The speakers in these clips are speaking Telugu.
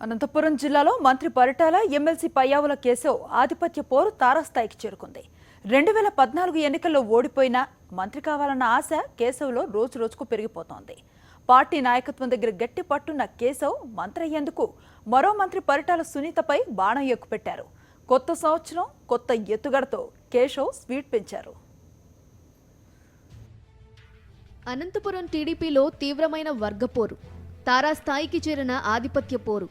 అనంతపురం జిల్లాలో మంత్రి పరిటాల ఎమ్మెల్సీ పయ్యావుల కేశవ్ ఆధిపత్య పోరు తారాస్థాయికి చేరుకుంది. 2014 ఎన్నికల్లో ఓడిపోయినా మంత్రి కావాలన్న ఆశ కేశవ్లో రోజు రోజుకు పెరిగిపోతోంది. పార్టీ నాయకత్వం దగ్గర గట్టి పట్టున్న కేశవ్ మంత్రి అయ్యేందుకు మరో మంత్రి పరిటాల సునీతపై బాణం ఎక్కుపెట్టారు. కొత్త సంవత్సరం కొత్త ఎత్తుగడతో కేశవ్ స్పీడ్ పెంచారు. అనంతపురం టీడీపీలో తీవ్రమైన వర్గపోరు, తారాస్థాయికి చేరిన ఆధిపత్య పోరు,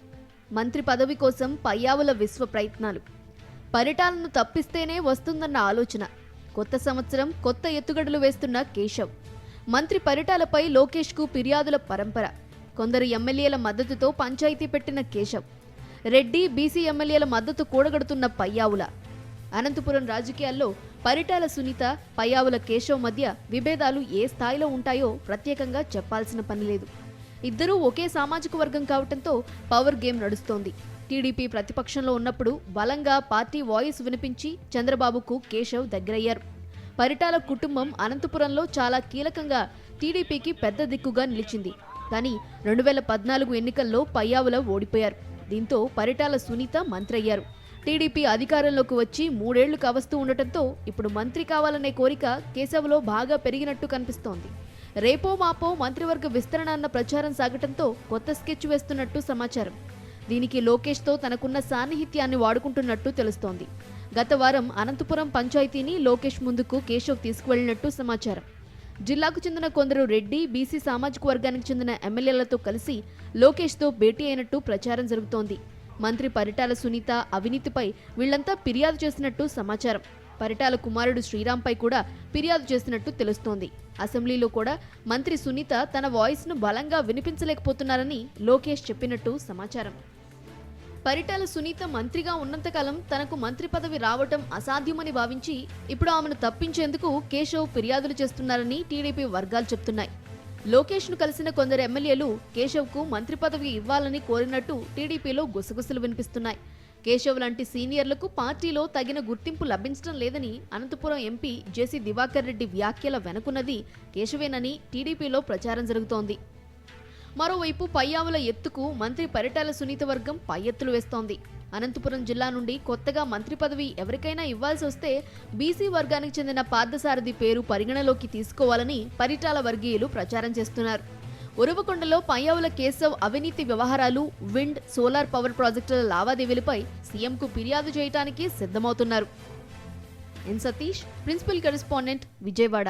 మంత్రి పదవి కోసం పయ్యావుల విశ్వ ప్రయత్నాలు, పరిటాలను తప్పిస్తేనే వస్తుందన్న ఆలోచన, కొత్త సంవత్సరం కొత్త ఎత్తుగడలు వేస్తున్న కేశవ్, మంత్రి పరిటాలపై లోకేష్కు ఫిర్యాదుల పరంపర, కొందరు ఎమ్మెల్యేల మద్దతుతో పంచాయతీ పెట్టిన కేశవ్, రెడ్డి బీసీ ఎమ్మెల్యేల మద్దతు కూడగడుతున్న పయ్యావుల. అనంతపురం రాజకీయాల్లో పరిటాల సునీత, పయ్యావుల కేశవ్ మధ్య విభేదాలు ఏ స్థాయిలో ఉంటాయో ప్రత్యేకంగా చెప్పాల్సిన పని లేదు. ఇద్దరూ ఒకే సామాజిక వర్గం కావటంతో పవర్ గేమ్ నడుస్తోంది. టీడీపీ ప్రతిపక్షంలో ఉన్నప్పుడు బలంగా పార్టీ వాయిస్ వినిపించి చంద్రబాబుకు కేశవ్ దగ్గరయ్యారు. పరిటాల కుటుంబం అనంతపురంలో చాలా కీలకంగా టీడీపీకి పెద్ద దిక్కుగా నిలిచింది. కానీ 2014 ఎన్నికల్లో పయ్యావుల ఓడిపోయారు. దీంతో పరిటాల సునీత మంత్రి అయ్యారు. టీడీపీ అధికారంలోకి వచ్చి 3 ఏళ్లు కావస్తూ ఉండటంతో ఇప్పుడు మంత్రి కావాలనే కోరిక కేశవ్లో బాగా పెరిగినట్టు కనిపిస్తోంది. రేపో మాపో మంత్రివర్గ విస్తరణ అన్న ప్రచారం సాగటంతో కొత్త స్కెచ్ వేస్తున్నట్టు సమాచారం. దీనికి లోకేష్తో తనకున్న సాన్నిహిత్యాన్ని వాడుకుంటున్నట్టు తెలుస్తోంది. గత వారం అనంతపురం పంచాయతీని లోకేష్ ముందుకు కేశవ్ తీసుకువెళ్లినట్టు సమాచారం. జిల్లాకు చెందిన కొందరు రెడ్డి బీసీ సామాజిక వర్గానికి చెందిన ఎమ్మెల్యేలతో కలిసి లోకేష్తో భేటీ అయినట్టు ప్రచారం జరుగుతోంది. మంత్రి పరిటాల సునీత అవినీతిపై వీళ్లంతా ఫిర్యాదు చేసినట్టు సమాచారం. పరిటాల కుమారుడు శ్రీరాంపై కూడా ఫిర్యాదు చేసినట్టు తెలుస్తోంది. అసెంబ్లీలో కూడా మంత్రి సునీత తన వాయిస్ను బలంగా వినిపించలేకపోతున్నారని లోకేష్ చెప్పినట్టు సమాచారం. పరిటాల సునీత మంత్రిగా ఉన్నంతకాలం తనకు మంత్రి పదవి రావటం అసాధ్యమని భావించి ఇప్పుడు ఆమెను తప్పించేందుకు కేశవ్ ఫిర్యాదులు చేస్తున్నారని టీడీపీ వర్గాలు చెప్తున్నాయి. లోకేష్ను కలిసిన కొందరు ఎమ్మెల్యేలు కేశవ్కు మంత్రి పదవి ఇవ్వాలని కోరినట్టు టీడీపీలో గుసగుసలు వినిపిస్తున్నాయి. కేశవ్ లాంటి సీనియర్లకు పార్టీలో తగిన గుర్తింపు లభించడం లేదని అనంతపురం ఎంపీ జేసీ దివాకర్ రెడ్డి వ్యాఖ్యల వెనుకున్నది కేశవేనని టీడీపీలో ప్రచారం జరుగుతోంది. మరోవైపు పయ్యావుల ఎత్తుకు మంత్రి పరిటాల సునీత వర్గం పై ఎత్తులు వేస్తోంది. అనంతపురం జిల్లా నుండి కొత్తగా మంత్రి పదవి ఎవరికైనా ఇవ్వాల్సి వస్తే బీసీ వర్గానికి చెందిన పార్థసారథి పేరు పరిగణలోకి తీసుకోవాలని పరిటాల వర్గీయులు ప్రచారం చేస్తున్నారు. ఉరవకొండలో పయ్యావుల కేశవ్ అవినీతి వ్యవహారాలు, విండ్, సోలార్ పవర్ ప్రాజెక్టుల లావాదేవీలపై సీఎంకు ఫిర్యాదు చేయడానికి సిద్ధమవుతున్నారు. ఎన్ సతీష్, ప్రిన్సిపల్ కరెస్పాండెంట్, విజయవాడ.